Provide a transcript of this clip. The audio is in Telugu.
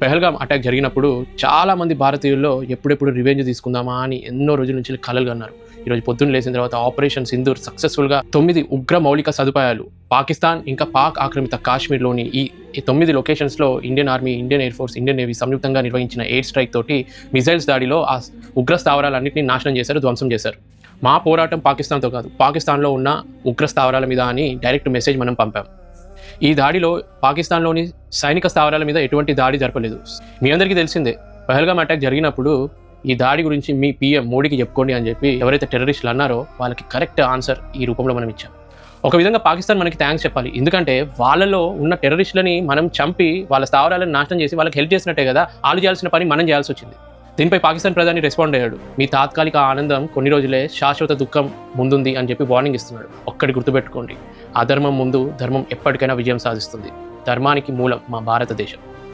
పెహల్గాం అటాక్ జరిగినప్పుడు చాలామంది భారతీయుల్లో ఎప్పుడెప్పుడు రివెంజ్ తీసుకుందామా అని ఎన్నో రోజుల నుంచి కలలు కన్నారు. ఈరోజు పొద్దున్న లేచిన తర్వాత ఆపరేషన్ సింధూర్ సక్సెస్ఫుల్గా 9 ఉగ్ర మౌలిక సదుపాయాలు పాకిస్తాన్ ఇంకా పాక్ ఆక్రమిత కాశ్మీర్లోని ఈ 9 లొకేషన్స్లో Indian army, Indian air force, Indian navy సంయుక్తంగా నిర్వహించిన ఎయిర్ స్ట్రైక్ తోటి మిజైల్స్ దాడిలో ఆ ఉగ్ర స్థావరాలన్నింటినీ నాశనం చేశారు, ధ్వంసం చేశారు. మా పోరాటం పాకిస్తాన్తో కాదు, పాకిస్తాన్లో ఉన్న ఉగ్ర స్థావరాల మీద అని డైరెక్ట్ మెసేజ్ మనం పంపాం. ఈ దాడిలో పాకిస్తాన్లోని సైనిక స్థావరాల మీద ఎటువంటి దాడి జరపలేదు. మీ అందరికీ తెలిసిందే, పెహల్గాం అటాక్ జరిగినప్పుడు ఈ దాడి గురించి మీ PM మోడీకి చెప్పుకోండి అని చెప్పి ఎవరైతే టెర్రరిస్టులు అన్నారో వాళ్ళకి కరెక్ట్ ఆన్సర్ ఈ రూపంలో మనం ఇచ్చాం. ఒక విధంగా పాకిస్తాన్ మనకి థ్యాంక్స్ చెప్పాలి. ఎందుకంటే వాళ్ళలో ఉన్న టెర్రరిస్టులని మనం చంపి వాళ్ళ స్థావరాలను నాశనం చేసి వాళ్ళకి హెల్ప్ చేసినట్టే కదా, వాళ్ళు చేయాల్సిన పని మనం చేయాల్సి వచ్చింది. దీనిపై పాకిస్తాన్ ప్రధాని రెస్పాండ్ అయ్యాడు. మీ తాత్కాలిక ఆనందం కొన్ని రోజులే, శాశ్వత దుఃఖం ముందుంది అని చెప్పి వార్నింగ్ ఇస్తున్నాడు. ఒక్కటి గుర్తుపెట్టుకోండి, అధర్మం ముందు ధర్మం ఎప్పటికైనా విజయం సాధిస్తుంది. ధర్మానికి మూలం మా భారతదేశం.